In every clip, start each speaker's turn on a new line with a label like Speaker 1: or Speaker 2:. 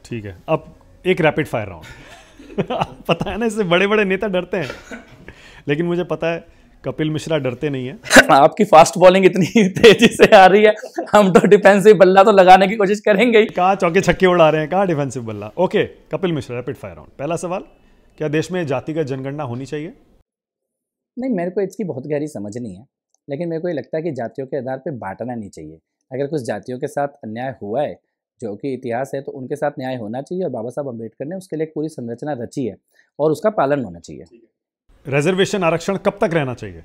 Speaker 1: ठीक है, अब एक रैपिड फायर राउंड। पता है ना, इससे बड़े बड़े नेता डरते हैं, लेकिन मुझे पता है कपिल मिश्रा डरते नहीं है।
Speaker 2: आपकी फास्ट बॉलिंग इतनी तेजी से आ रही है, हम तो डिफेंसिव बल्ला तो लगाने की कोशिश करेंगे ही।
Speaker 1: कहाँ चौके छक्के उड़ा रहे हैं, कहाँ डिफेंसिव बल्ला। Okay Kapil Mishra, rapid fire round. पहला सवाल, क्या देश में जातिगत जनगणना होनी चाहिए?
Speaker 2: नहीं, मेरे को इसकी बहुत गहरी समझ नहीं है, लेकिन मेरे को ये लगता है कि जातियों के आधार पर बांटना नहीं चाहिए। अगर कुछ जातियों के साथ अन्याय हुआ है, जो कि इतिहास है, तो उनके साथ न्याय होना चाहिए, और बाबा साहब अम्बेडकर ने उसके लिए एक पूरी संरचना रची है और उसका पालन होना चाहिए।
Speaker 1: रिजर्वेशन आरक्षण कब तक रहना चाहिए?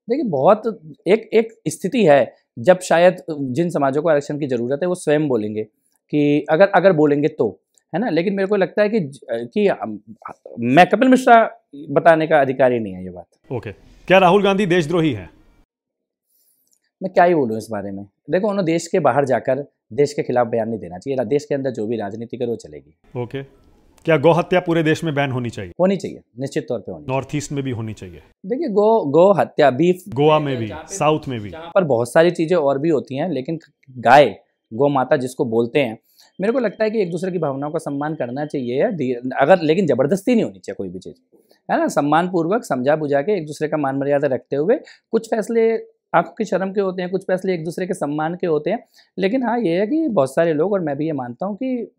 Speaker 2: देखिए, बहुत एक स्थिति है जब शायद जिन समाजों को आरक्षण की जरूरत है वो स्वयं बोलेंगे कि अगर बोलेंगे तो, है ना। लेकिन मेरे को लगता है कि मैं कपिल मिश्रा बताने का अधिकारी नहीं है ये बात।
Speaker 1: ओके, क्या राहुल गांधी देशद्रोही हैं?
Speaker 2: मैं क्या ही बोलूँ इस बारे में। देखो, उन्हें देश के बाहर जाकर देश के खिलाफ बयान नहीं देना चाहिए। देश के अंदर जो भी राजनीति करे वो चलेगी।
Speaker 1: ओके, क्या गौ हत्या पूरे देश में बैन होनी चाहिए?
Speaker 2: होनी चाहिए, निश्चित तौर पे होनी।
Speaker 1: नॉर्थ ईस्ट में भी होनी चाहिए।
Speaker 2: देखिए, गो हत्या, बीफ,
Speaker 1: गोवा में भी, साउथ में भी,
Speaker 2: पर बहुत सारी चीजें और भी होती हैं, लेकिन गाय, गौ माता जिसको बोलते हैं, मेरे को लगता है कि एक दूसरे की भावनाओं का सम्मान करना चाहिए, अगर लेकिन जबरदस्ती नहीं होनी चाहिए कोई भी चीज, है ना। सम्मान पूर्वक समझा बुझा के एक दूसरे का मान मर्यादा रखते हुए, कुछ फैसले आंखों की शर्म के होते हैं, कुछ फैसले एक दूसरे के सम्मान के होते हैं। लेकिन हाँ, ये है कि बहुत सारे लोग, और मैं भी ये मानता हूँ कि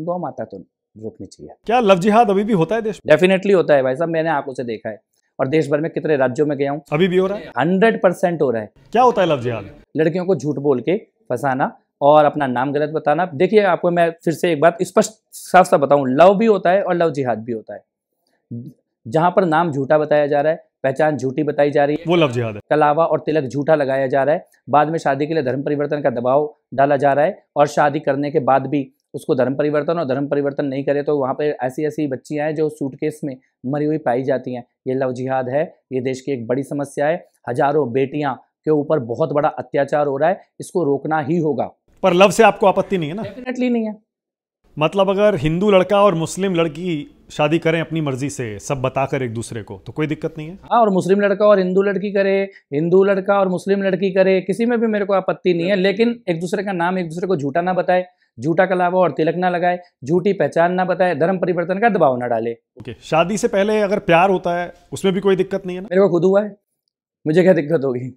Speaker 2: गौ माता तो रोकनी चाहिए।
Speaker 1: क्या लव जिहाद अभी भी होता है देश में?
Speaker 2: डेफिनेटली होता है भाई साहब, मैंने आंखों से देखा है, और देश भर में कितने राज्यों में गया हूँ।
Speaker 1: अभी भी हो रहा है?
Speaker 2: 100% हो रहा है।
Speaker 1: क्या होता है लव जिहाद?
Speaker 2: लड़कियों को झूठ बोल के फंसाना और अपना नाम गलत बताना। देखिए, आपको मैं फिर से एक बात स्पष्ट साफ साफ बताऊं, लव भी होता है और लव जिहाद भी होता है। जहां पर नाम झूठा बताया जा रहा है, पहचान झूठी बताई जा रही है,
Speaker 1: वो लव जिहाद है।
Speaker 2: कलावा और तिलक झूठा लगाया जा रहा है, बाद में शादी के लिए धर्म परिवर्तन का दबाव डाला जा रहा है, और शादी करने के बाद भी उसको धर्म परिवर्तन, और धर्म परिवर्तन नहीं करे तो वहाँ पे ऐसी ऐसी बच्चियाँ हैं जो सूटकेस में मरी हुई पाई जाती हैं। ये लव जिहाद है, ये देश की एक बड़ी समस्या है। हजारों बेटियां के ऊपर बहुत बड़ा अत्याचार हो रहा है, इसको रोकना ही होगा।
Speaker 1: पर लव से आपको आपत्ति नहीं है ना?
Speaker 2: डेफिनेटली नहीं है।
Speaker 1: मतलब अगर हिंदू लड़का और मुस्लिम लड़की शादी करें अपनी मर्जी से, सब बताकर एक दूसरे को, तो कोई दिक्कत नहीं है?
Speaker 2: हाँ, और मुस्लिम लड़का और हिंदू लड़की करे, हिंदू लड़का और मुस्लिम लड़की करे, किसी में भी मेरे को आपत्ति नहीं है। लेकिन एक दूसरे का नाम एक दूसरे को झूठा ना बताए, झूठा कलावा और तिलक ना लगाए, झूठी पहचान ना बताए, धर्म परिवर्तन का दबाव ना डाले।
Speaker 1: ओके, शादी से पहले अगर प्यार होता है उसमें भी कोई दिक्कत नहीं है ना?
Speaker 2: मेरे को खुद हुआ है, मुझे क्या दिक्कत होगी?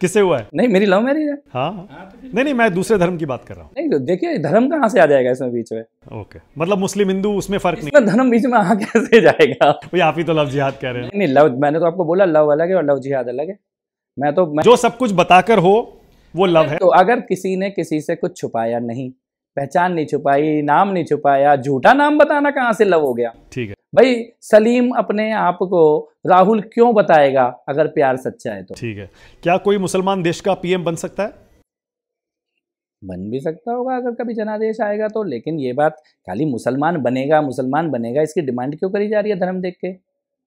Speaker 1: किससे हुआ है?
Speaker 2: नहीं, मेरी लव मैरिज है।
Speaker 1: हाँ, नहीं, मैं दूसरे धर्म की बात कर रहा हूँ।
Speaker 2: नहीं, देखिए, धर्म कहाँ से आ जाएगा इसमें बीच में?
Speaker 1: ओके, मतलब मुस्लिम हिंदू उसमें फर्क नहीं?
Speaker 2: इसमें धर्म बीच में आ कैसे जाएगा?
Speaker 1: भाई आप ही तो लव जिहाद कह रहे हैं।
Speaker 2: नहीं, लव, मैंने तो आपको बोला लव अलग है और लव जिहाद अलग है।
Speaker 1: जो सब कुछ बताकर हो वो लव है।
Speaker 2: तो अगर किसी ने किसी से कुछ छुपाया नहीं, पहचान नहीं छुपाई, नाम नहीं छुपाया, झूठा नाम बताना कहाँ से लव हो गया?
Speaker 1: ठीक है
Speaker 2: भाई, सलीम अपने आप को राहुल क्यों बताएगा अगर प्यार सच्चा है तो?
Speaker 1: ठीक है, क्या कोई मुसलमान देश का पीएम बन सकता है?
Speaker 2: बन भी सकता होगा अगर कभी जनादेश आएगा तो, लेकिन ये बात खाली मुसलमान बनेगा इसकी डिमांड क्यों करी जा रही है? धर्म देख के,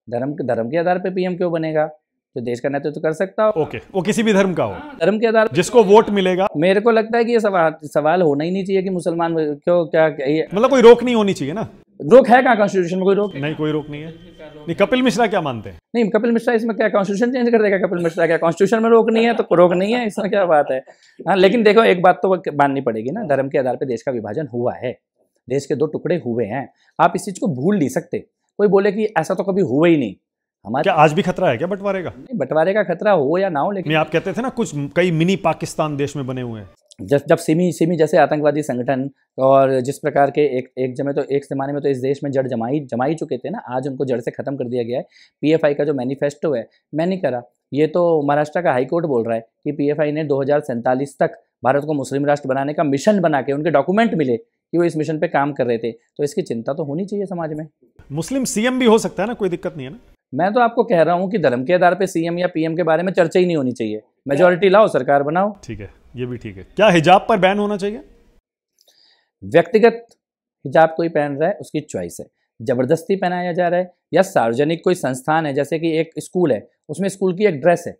Speaker 2: धर्म के आधार पे पीएम क्यों बनेगा? जो देश का नेतृत्व कर सकता हो।
Speaker 1: ओके, वो किसी भी धर्म का हो,
Speaker 2: धर्म के आधार
Speaker 1: जिसको वोट मिलेगा।
Speaker 2: मेरे को लगता है कि ये सवाल होना ही नहीं चाहिए कि मुसलमान क्यों, क्या
Speaker 1: मतलब कोई रोक नहीं होनी चाहिए ना?
Speaker 2: रोक है कहाँ कॉन्स्टिट्यूशन में? कोई रोक
Speaker 1: नहीं, कोई रोक नहीं है। नहीं, कपिल मिश्रा क्या मानते हैं?
Speaker 2: नहीं, कपिल मिश्रा इसमें क्या कॉन्स्टिट्यूशन चेंज कर देगा? कपिल मिश्रा क्या कॉन्स्टिट्यूशन में रोक नहीं है तो रोक नहीं है, इसमें क्या बात है? हाँ, लेकिन देखो, एक बात तो माननी पड़ेगी ना, धर्म के आधार पर देश का विभाजन हुआ है, देश के 2 टुकड़े हुए हैं। आप इस चीज को भूल नहीं सकते। कोई बोले कि ऐसा तो कभी हुआ ही नहीं। हमारे
Speaker 1: क्या आज भी खतरा है क्या बटवारे का?
Speaker 2: नहीं, बंटवारे का खतरा हो या ना हो, लेकिन
Speaker 1: आप कहते थे ना कुछ कई मिनी पाकिस्तान देश में बने हुए हैं।
Speaker 2: जब सिमी जैसे आतंकवादी संगठन, और जिस प्रकार के एक जमाने में तो इस देश में जड़ जमा ही चुके थे ना, आज उनको जड़ से खत्म कर दिया गया है। पीएफआई का जो मैनिफेस्टो है, मैं नहीं करा, ये तो महाराष्ट्र का हाईकोर्ट बोल रहा है कि पीएफआई ने 2047 तक भारत को मुस्लिम राष्ट्र बनाने का मिशन बना के, उनके डॉक्यूमेंट मिले कि वो इस मिशन पे काम कर रहे थे, तो इसकी चिंता तो होनी चाहिए समाज में।
Speaker 1: मुस्लिम सीएम भी हो सकता है ना, कोई दिक्कत नहीं है ना?
Speaker 2: मैं तो आपको कह रहा हूँ कि धर्म के आधार पे सीएम या पीएम के बारे में चर्चा ही नहीं होनी चाहिए। मेजॉरिटी लाओ, सरकार बनाओ।
Speaker 1: ठीक है, ये भी ठीक है। क्या हिजाब पर बैन होना चाहिए?
Speaker 2: व्यक्तिगत हिजाब कोई पहन रहा है उसकी चॉइस है, जबरदस्ती पहनाया जा रहा है, या सार्वजनिक कोई संस्थान है, जैसे कि एक स्कूल है, उसमें स्कूल की एक ड्रेस है,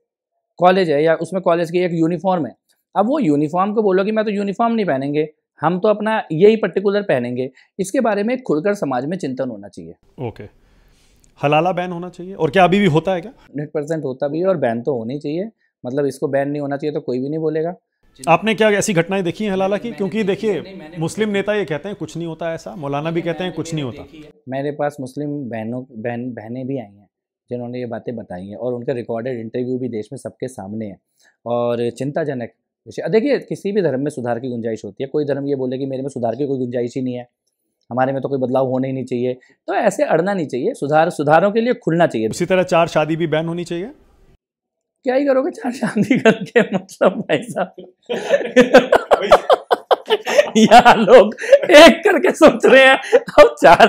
Speaker 2: कॉलेज है या उसमें कॉलेज की एक यूनिफॉर्म है, अब वो यूनिफॉर्म को बोलो कि मैं तो यूनिफॉर्म नहीं पहनेंगे, हम तो अपना यही पर्टिकुलर पहनेंगे, इसके बारे में खुलकर समाज में चिंतन होना चाहिए।
Speaker 1: ओके, हलाला बैन होना चाहिए, और क्या अभी भी होता है क्या?
Speaker 2: 100% होता भी है, और बैन तो होनी चाहिए। मतलब इसको बैन नहीं होना चाहिए तो कोई भी नहीं बोलेगा।
Speaker 1: आपने क्या ऐसी घटनाएं देखी हैं हलाला की? क्योंकि देखिए मुस्लिम नेता ये कहते हैं कुछ नहीं होता ऐसा, मौलाना भी कहते हैं कुछ नहीं होता।
Speaker 2: मेरे पास मुस्लिम बहनें भी आई हैं जिन्होंने ये बातें बताई हैं, और उनका रिकॉर्डेड इंटरव्यू भी देश में सबके सामने है। और चिंताजनक विषय, देखिए किसी भी धर्म में सुधार की गुंजाइश होती है। कोई धर्म ये बोले कि मेरे में सुधार की कोई गुंजाइश ही नहीं है, हमारे में तो कोई बदलाव होने ही नहीं चाहिए, तो ऐसे अड़ना नहीं चाहिए। सुधारों के लिए खुलना चाहिए।
Speaker 1: उसी तरह 4 शादी भी बैन होनी चाहिए।
Speaker 2: क्या ही करोगे 4 शादी करके, मतलब भाई साहब यहाँ लोग एक करके सोच रहे हैं अब 4।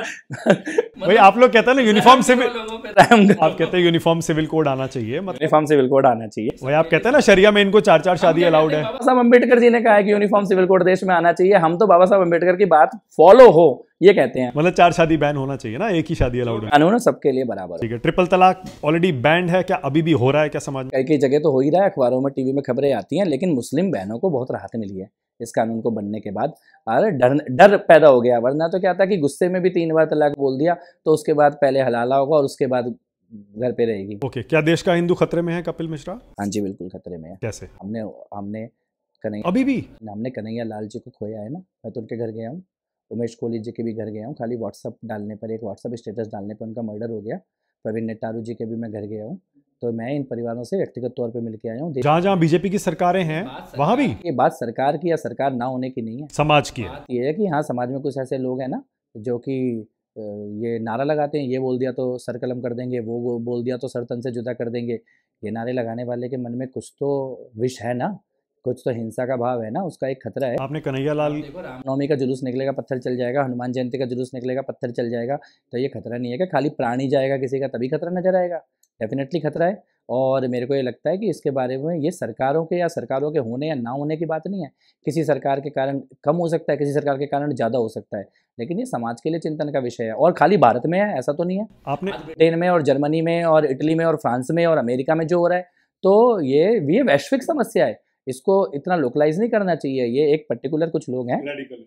Speaker 1: भाई आप लोग कहते हैं ना यूनिफॉर्म सिविल, आप कहते हैं यूनिफॉर्म सिविल कोड आना चाहिए, मतलब
Speaker 2: यूनिफॉर्म सिविल कोड आना चाहिए।
Speaker 1: भाई आप कहते हैं ना शरिया में इनको 4 शादी अलाउड है।
Speaker 2: बाबा साहब अम्बेडकर जी ने कहा है कि यूनिफॉर्म सिविल कोड देश में आना चाहिए। हम तो बाबा साहब अम्बेडकर की बात फॉलो हो ये कहते हैं,
Speaker 1: मतलब 4 शादी बैन होना चाहिए ना, एक ही शादी अलाउड है।
Speaker 2: कानून सबके लिए बराबर।
Speaker 1: ठीक है, ट्रिपल तलाक ऑलरेडी बैंड है, क्या अभी भी हो रहा है क्या समाज में?
Speaker 2: कई कई जगह तो हो ही रहा है, अखबारों में टीवी में खबरें आती हैं, लेकिन मुस्लिम बहनों को बहुत राहत मिली है इस कानून को बनने के बाद। अरे डर पैदा हो गया, वरना तो क्या था कि गुस्से में भी 3 बार तलाक बोल दिया तो उसके बाद पहले हलाला होगा और उसके बाद घर पे रहेगी।
Speaker 1: ओके, क्या देश का हिंदू खतरे में है कपिल मिश्रा?
Speaker 2: हाँ जी बिल्कुल खतरे में है।
Speaker 1: कैसे?
Speaker 2: हमने
Speaker 1: अभी भी
Speaker 2: हमने कन्हैया लाल जी को खोया है ना। मैं तो उनके घर गया हूँ, उमेश कोहली जी के भी घर गया हूँ। खाली व्हाट्सअप डालने पर, एक व्हाट्सअप स्टेटस डालने पर उनका मर्डर हो गया। प्रवीण नेतारू जी के भी मैं घर गया हूँ। तो मैं इन परिवारों से व्यक्तिगत तौर पे मिलके आया हूँ।
Speaker 1: जहाँ जहाँ बीजेपी की सरकारें हैं वहाँ भी
Speaker 2: ये बात सरकार की या सरकार ना होने की नहीं है,
Speaker 1: समाज की है।
Speaker 2: ये है कि हाँ समाज में कुछ ऐसे लोग हैं ना जो कि ये नारा लगाते हैं, ये बोल दिया तो सर कलम कर देंगे, वो बोल दिया तो सर तन से जुदा कर देंगे। ये नारे लगाने वाले के मन में कुछ तो विष है ना, कुछ तो हिंसा का भाव है ना, उसका एक खतरा है।
Speaker 1: आपने कन्हैया लाल,
Speaker 2: रामनवमी का जुलूस निकलेगा पत्थर चल जाएगा, हनुमान जयंती का जुलूस निकलेगा पत्थर चल जाएगा, तो ये खतरा नहीं है कि खाली प्राण ही जाएगा किसी का तभी खतरा नजर आएगा? डेफिनेटली खतरा है। और मेरे को ये लगता है कि इसके बारे में ये सरकारों के या सरकारों के होने या ना होने की बात नहीं है। किसी सरकार के कारण कम हो सकता है, किसी सरकार के कारण ज़्यादा हो सकता है, लेकिन ये समाज के लिए चिंतन का विषय है। और खाली भारत में है ऐसा तो नहीं है,
Speaker 1: आपने
Speaker 2: ब्रिटेन में और जर्मनी में और इटली में और फ्रांस में और अमेरिका में जो हो रहा है, तो ये वैश्विक समस्या है। इसको इतना लोकलाइज नहीं करना चाहिए। ये एक पर्टिकुलर कुछ लोग हैं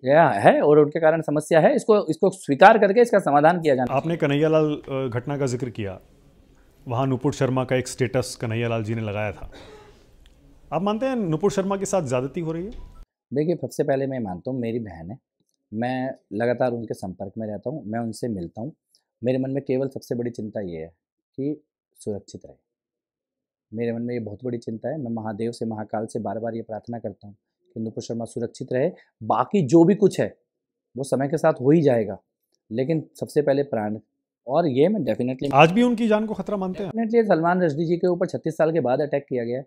Speaker 2: या है और उनके कारण समस्या है, इसको स्वीकार करके इसका समाधान किया जाना।
Speaker 1: आपने कन्हैया लाल घटना का जिक्र किया, वहाँ नुपुर शर्मा का एक स्टेटस कन्हैया लाल जी ने लगाया था। आप मानते हैं नुपुर शर्मा के साथ ज्यादती हो रही है?
Speaker 2: देखिए सबसे पहले मैं मानता हूँ मेरी बहन है, मैं लगातार उनके संपर्क में रहता हूँ, मैं उनसे मिलता हूँ। मेरे मन में केवल सबसे बड़ी चिंता ये है कि सुरक्षित रहे। मेरे मन में ये बहुत बड़ी चिंता है। मैं महादेव से, महाकाल से बार बार ये प्रार्थना करता हूँ कि नुपुर शर्मा सुरक्षित रहे। बाकी जो भी कुछ है वो समय के साथ हो ही जाएगा, लेकिन सबसे पहले प्राण। और ये मैं डेफिनेटली,
Speaker 1: आज भी उनकी जान को खतरा मानते हैं?
Speaker 2: डेफिनेटली सलमान रश्दी जी के ऊपर 36 साल के बाद अटैक किया गया है,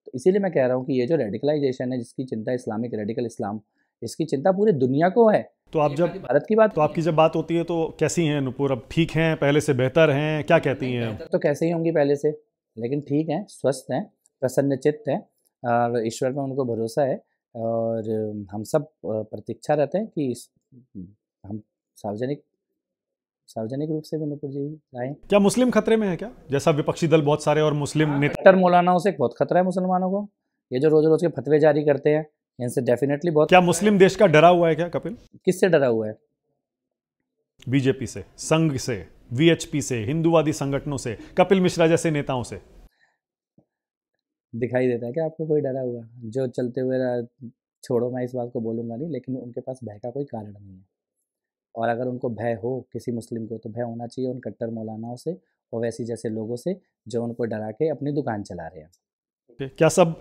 Speaker 2: तो इसीलिए मैं कह रहा हूँ कि ये जो रेडिकलाइजेशन है, जिसकी चिंता इस्लामिक रेडिकल इस्लाम, इसकी चिंता पूरी दुनिया को है।
Speaker 1: तो आप जब
Speaker 2: भारत की बात,
Speaker 1: तो आपकी जब बात होती है तो कैसी हैं नुपुर? अब ठीक हैं, पहले से बेहतर हैं, क्या कहती हैं?
Speaker 2: तो कैसे ही होंगी पहले से, लेकिन ठीक हैं, स्वस्थ हैं, प्रसन्नचित्त हैं और ईश्वर में उनको भरोसा है। और हम सब प्रतीक्षा रहते हैं कि हम सार्वजनिक रूप से भी नुपुर जी आए।
Speaker 1: क्या मुस्लिम खतरे में है क्या? जैसा विपक्षी दल बहुत सारे और मुस्लिम नेता,
Speaker 2: कट्टर मौलानाओं से बहुत खतरा है मुसलमानों को। ये जो रोज रोज के फतवे जारी करते हैं, इनसे डेफिनेटली बहुत।
Speaker 1: क्या मुस्लिम देश का डरा हुआ है क्या कपिल?
Speaker 2: किससे डरा हुआ है?
Speaker 1: बीजेपी से, संघ से, वीएचपी से, हिंदूवादी संगठनों से, कपिल मिश्रा जैसे नेताओं से?
Speaker 2: दिखाई देता है क्या आपको कोई डरा हुआ? जो चलते हुए छोड़ो, मैं इस बात को बोलूँगा नहीं, लेकिन उनके पास भय का कोई कारण नहीं है। और अगर उनको भय हो किसी मुस्लिम को, तो भय होना चाहिए उन कट्टर मौलानाओं से और वैसी जैसे लोगों से जो उनको डरा के अपनी दुकान चला रहे हैं।
Speaker 1: क्या सब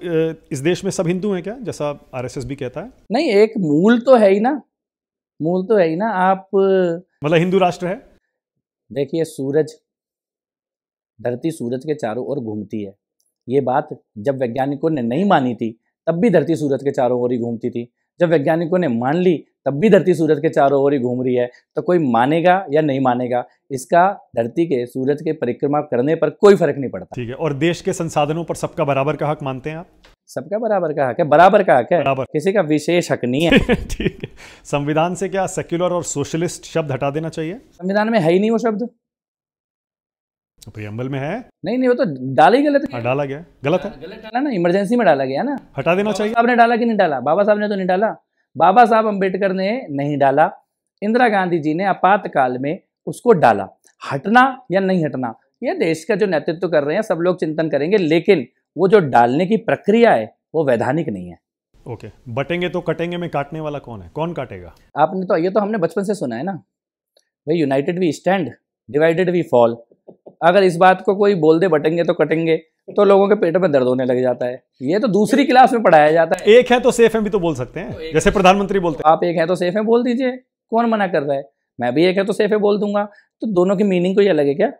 Speaker 1: इस देश में सब हिंदू हैं क्या, जैसा आरएसएस भी कहता है?
Speaker 2: नहीं, एक मूल तो है ही ना, मूल तो है ही ना। आप
Speaker 1: मतलब हिंदू राष्ट्र है।
Speaker 2: देखिए धरती सूरज के चारों ओर घूमती है। ये बात जब वैज्ञानिकों ने नहीं मानी थी तब भी धरती सूरज के चारों ओर ही घूमती थी। जब वैज्ञानिकों ने मान ली तब भी धरती सूरज के चारों ओर ही घूम रही है। तो कोई मानेगा या नहीं मानेगा, इसका धरती के सूरज के परिक्रमा करने पर कोई फर्क नहीं पड़ता।
Speaker 1: ठीक है, और देश के संसाधनों पर सबका बराबर का हक मानते हैं आप?
Speaker 2: सबका बराबर का हक है, बराबर का हक है,
Speaker 1: बराबर,
Speaker 2: किसी का विशेष हक नहीं है।
Speaker 1: ठीक है। संविधान से क्या सेक्युलर और सोशलिस्ट शब्द हटा देना चाहिए?
Speaker 2: संविधान में है ही नहीं वो शब्द।
Speaker 1: प्रियम्बल में है?
Speaker 2: नहीं, वो तो डाला ही गलत है।
Speaker 1: डाला गया, गलत है,
Speaker 2: डाला ना, इमरजेंसी में डाला गया ना।
Speaker 1: हटा देना चाहिए।
Speaker 2: आपने डाला कि नहीं डाला? बाबा साहब ने तो नहीं डाला, बाबा साहब अम्बेडकर ने नहीं डाला, इंदिरा गांधी जी ने आपातकाल में उसको डाला। हटना या नहीं हटना, ये देश का जो नेतृत्व कर रहे हैं सब लोग चिंतन करेंगे, लेकिन वो जो डालने की प्रक्रिया है वो वैधानिक नहीं है।
Speaker 1: ओके, बटेंगे तो कटेंगे में काटने वाला कौन है? कौन काटेगा?
Speaker 2: आपने तो ये तो हमने बचपन से सुना है ना भाई, united we stand, divided we fall. अगर इस बात को कोई बोल दे बटेंगे तो कटेंगे, तो लोगों के पेट में दर्द होने लग जाता है। ये तो दूसरी क्लास में पढ़ाया जाता है।
Speaker 1: एक है तो सेफ है भी तो बोल सकते हैं, जैसे प्रधानमंत्री बोलते
Speaker 2: आप एक है तो सेफ है बोल दीजिए, कौन मना कर रहा है? मैं भी एक है तो सेफ है बोल दूंगा, तो दोनों की मीनिंग कोई अलग है क्या?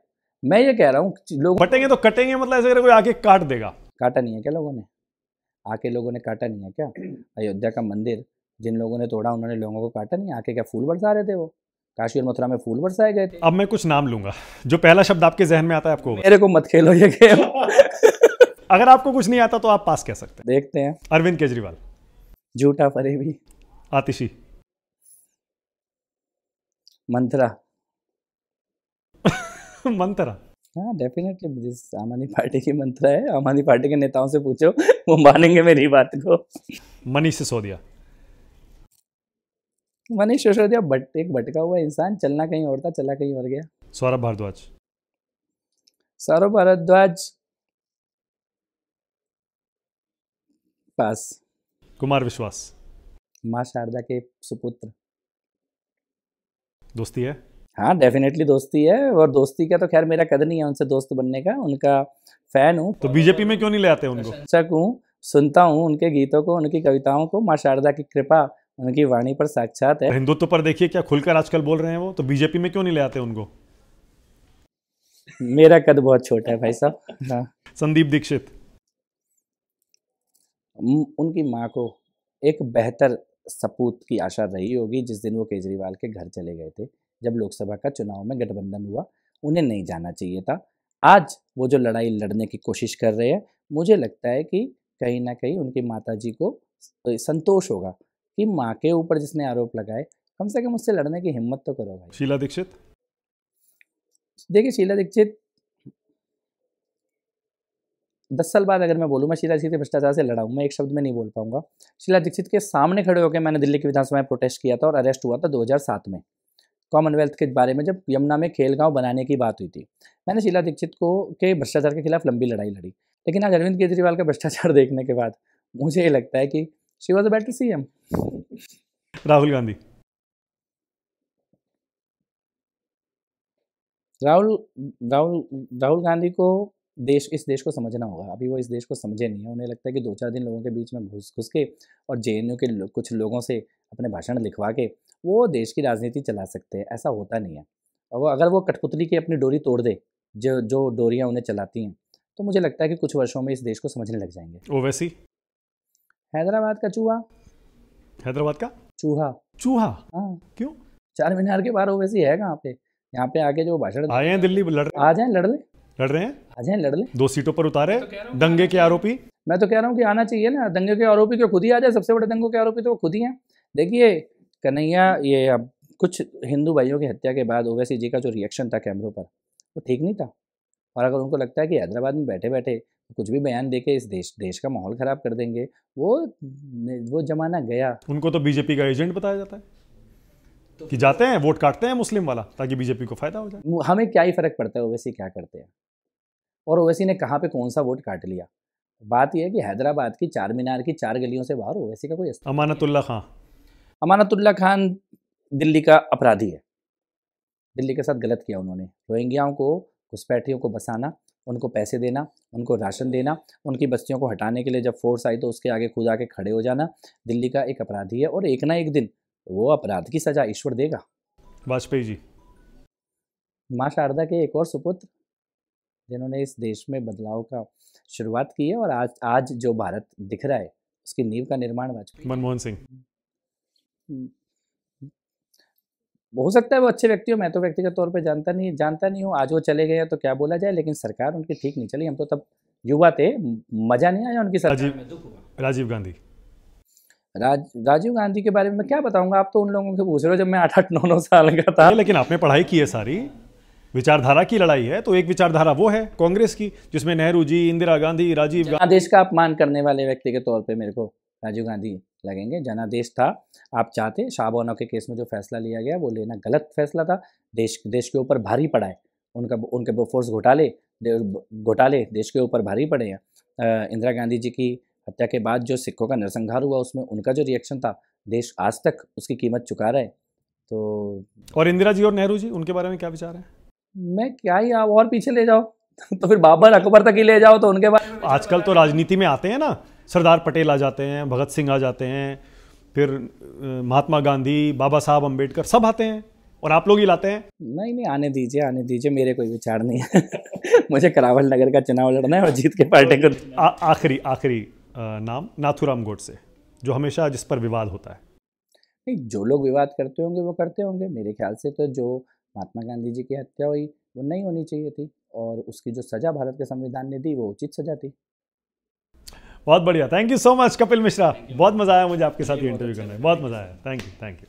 Speaker 2: मैं ये कह रहा हूँ लोग
Speaker 1: हैं। बटेंगे तो कटेंगे मतलब ऐसे अगर कोई आके काट देगा।
Speaker 2: काटा नहीं है क्या लोगों ने? आके लोगों ने काटा नहीं है क्या? अयोध्या का मंदिर जिन लोगों ने तोड़ा उन्होंने लोगों को काटा नहीं? आके क्या फूल बरसा रहे थे? वो काशी और मथुरा में फूल बरसाए गए थे।
Speaker 1: अब मैं कुछ नाम लूंगा, जो पहला शब्द आपके जहन में आता है आपको।
Speaker 2: मेरे को मत खेलो ये खेल।
Speaker 1: अगर आपको कुछ नहीं आता तो आप पास कह सकते हैं।
Speaker 2: देखते हैं।
Speaker 1: अरविंद केजरीवाल।
Speaker 2: झूठा फरेबी।
Speaker 1: आतिशी।
Speaker 2: मंत्रा।
Speaker 1: मंत्रा।
Speaker 2: हाँ डेफिनेटली आम आदमी पार्टी की मंत्रा है। आम आदमी पार्टी के नेताओं से पूछो, वो मानेंगे मेरी बात को।
Speaker 1: मनीष सिसोदिया।
Speaker 2: मनीष सिसोदिया एक भटका हुआ इंसान, चलना कहीं और था, चला कहीं और गया।
Speaker 1: सौरभ भारद्वाज।
Speaker 2: सौरभ भारद्वाज पास।
Speaker 1: कुमार विश्वास।
Speaker 2: माँ शारदा के सुपुत्र।
Speaker 1: दोस्ती है?
Speaker 2: हाँ डेफिनेटली दोस्ती है, और दोस्ती का तो खैर मेरा कद नहीं है उनसे दोस्त बनने का, उनका फैन हूँ।
Speaker 1: तो बीजेपी में क्यों नहीं ले आते उनको?
Speaker 2: प्रशंसक हूँ, सुनता हूँ उनके गीतों को, उनकी कविताओं को। माँ शारदा की कृपा उनकी वाणी पर साक्षात है।
Speaker 1: हिंदुत्व पर देखिए क्या खुलकर आजकल बोल रहे हैं वो, तो बीजेपी में क्यों नहीं ले आते उनको?
Speaker 2: मेरा कद बहुत छोटा है भाई साहब। हाँ।
Speaker 1: संदीप दीक्षित।
Speaker 2: उनकी माँ को एक बेहतर सपूत की आशा रही होगी जिस दिन वो केजरीवाल के घर चले गए थे, जब लोकसभा का चुनाव में गठबंधन हुआ। उन्हें नहीं जाना चाहिए था। आज वो जो लड़ाई लड़ने की कोशिश कर रहे हैं, मुझे लगता है कि कहीं ना कहीं उनकी माताजी को संतोष होगा कि माँ के ऊपर जिसने आरोप लगाए, कम से कम उससे लड़ने की हिम्मत तो करो भाई।
Speaker 1: शीला दीक्षित।
Speaker 2: देखिए शीला दीक्षित 10 साल बाद अगर मैं बोलूँ मैं शीला दीक्षित के भ्रष्टाचार से लड़ा हूँ, मैं एक शब्द में नहीं बोल पाऊंगा। शीला दीक्षित के सामने खड़े होकर मैंने दिल्ली की विधानसभा में प्रोटेस्ट किया था और अरेस्ट हुआ था 2007 में, कॉमनवेल्थ के बारे में, जब यमुना में खेलगांव बनाने की बात हुई थी। मैंने शीला दीक्षित को के भ्रष्टाचार के खिलाफ लंबी लड़ाई लड़ी। लेकिन आज अरविंद केजरीवाल का भ्रष्टाचार देखने के बाद मुझे ये लगता है कि she was a better CM.
Speaker 1: Rahul Gandhi.
Speaker 2: Rahul Rahul Rahul Gandhi को इस देश को समझना होगा। अभी वो इस देश को समझे नहीं है। उन्हें लगता है कि 2-4 दिन लोगों के बीच में घुस के और जेएनयू के कुछ लोगों से अपने भाषण लिखवा के वो देश की राजनीति चला सकते हैं। ऐसा होता नहीं है। और वो अगर वो कठपुतली की अपनी डोरी तोड़ दे, जो जो डोरियाँ उन्हें चलाती हैं, तो मुझे लगता है कि कुछ वर्षों में इस देश को समझने लग जाएंगे।
Speaker 1: ओवैसी।
Speaker 2: हैदराबाद का चूहा।
Speaker 1: हैदराबाद का
Speaker 2: चूहा।
Speaker 1: चूहा?
Speaker 2: हाँ।
Speaker 1: क्यों?
Speaker 2: चार मीनार के बाहर ओवैसी है कहाँ पे? यहाँ पे आके जो भाषण
Speaker 1: आए हैं दिल्ली,
Speaker 2: आ जाए लड़ ले।
Speaker 1: लड़ रहे हैं,
Speaker 2: आ जाए लड़ ले।
Speaker 1: 2 सीटों पर उतारे दंगे के आरोपी।
Speaker 2: मैं तो कह रहा हूँ कि आना चाहिए ना। दंगे के आरोपी क्यों खुद ही आ जाए? सबसे बड़े दंगों के आरोपी तो वो खुद ही हैं। देखिए कन्हैया, ये अब कुछ हिंदू भाइयों की हत्या के बाद ओवैसी जी का जो रिएक्शन था कैमरों पर, वो ठीक नहीं था। और अगर उनको लगता है कि हैदराबाद में बैठे बैठे कुछ भी बयान देके इस देश का माहौल ख़राब कर देंगे, वो ज़माना गया।
Speaker 1: उनको तो बीजेपी का एजेंट बताया जाता है कि जाते हैं वोट काटते हैं मुस्लिम वाला ताकि बीजेपी को फायदा हो जाए।
Speaker 2: हमें क्या ही फ़र्क पड़ता है ओवैसी क्या करते हैं, और ओवैसी ने कहाँ पे कौन सा वोट काट लिया। बात यह है कि हैदराबाद की चार मीनार की 4 गलियों से बाहर ओवैसी का कोई
Speaker 1: अमानतुल्ला खान।
Speaker 2: अमानतुल्ला खान दिल्ली का अपराधी है। दिल्ली के साथ गलत किया उन्होंने। रोहिंग्याओं को, घुसपैठियों को बसाना, उनको पैसे देना, उनको राशन देना, उनकी बस्तियों को हटाने के लिए जब फोर्स आई तो उसके आगे खुद आके खड़े हो जाना। दिल्ली का एक अपराधी है और एक ना एक दिन वो अपराध की सजा ईश्वर देगा।
Speaker 1: वाजपेयी जी।
Speaker 2: माँ शारदा के एक और सुपुत्र जिन्होंने इस देश में बदलाव का शुरुआत की है, और आज जो भारत दिख रहा है उसकी नींव का निर्माण वाजपेयी।
Speaker 1: मनमोहन सिंह।
Speaker 2: हो सकता है वो अच्छे व्यक्ति हो, मैं तो व्यक्तिगत तौर पे जानता नहीं हूँ। आज वो चले गए हैं तो क्या बोला जाए, लेकिन सरकार उनकी ठीक नहीं चली। हम तो तब युवा थे, मजा नहीं आया उनकी सरकार में, दुख हुआ।
Speaker 1: राजीव गांधी।
Speaker 2: राजीव गांधी के बारे में मैं क्या बताऊंगा? आप तो उन लोगों के पूछ रहे हो जब मैं 8-8, 9-9 साल का था।
Speaker 1: लेकिन आपने पढ़ाई की है सारी, विचारधारा की लड़ाई है, तो एक विचारधारा वो है कांग्रेस की जिसमें नेहरू जी, इंदिरा गांधी, राजीव गांधी।
Speaker 2: जनादेश का अपमान करने वाले व्यक्ति के तौर पे मेरे को राजीव गांधी लगेंगे। जनादेश था, आप चाहते, शाहबानो के केस में जो फैसला लिया गया वो लेना गलत फैसला था। देश के ऊपर भारी पड़ा है उनके बोफोर्स घोटाले देश के ऊपर भारी पड़े हैं। इंदिरा गांधी जी की हत्या के बाद जो सिखों का नरसंहार हुआ उसमें उनका जो रिएक्शन था, देश आज तक उसकी कीमत चुका रहा है। तो
Speaker 1: और इंदिरा जी और नेहरू जी, उनके बारे में क्या विचार है?
Speaker 2: मैं क्या ही, आप और पीछे ले जाओ तो फिर बाबर अकबर तक ही ले जाओ, तो उनके बारे में
Speaker 1: आजकल तो राजनीति में आते हैं ना, सरदार पटेल आ जाते हैं, भगत सिंह आ जाते हैं, फिर महात्मा गांधी, बाबा साहब अम्बेडकर, सब आते हैं, और आप लोग ही लाते हैं।
Speaker 2: नहीं नहीं, आने दीजिए, मेरे कोई विचार नहीं है मुझे करावल नगर का चुनाव लड़ना है और जीत के पार्टी को।
Speaker 1: आखिरी नाम नाथूराम गोडसे, जो हमेशा जिस पर विवाद होता है।
Speaker 2: नहीं, जो लोग विवाद करते होंगे वो करते होंगे। मेरे ख्याल से तो जो महात्मा गांधी जी की हत्या हुई वो नहीं होनी चाहिए थी, और उसकी जो सजा भारत के संविधान ने दी वो उचित सजा थी।
Speaker 1: बहुत बढ़िया, thank you so much Kapil Mishra, बहुत मजा आया मुझे आपके साथ ये इंटरव्यू करने में, बहुत मजा आया, थैंक यू।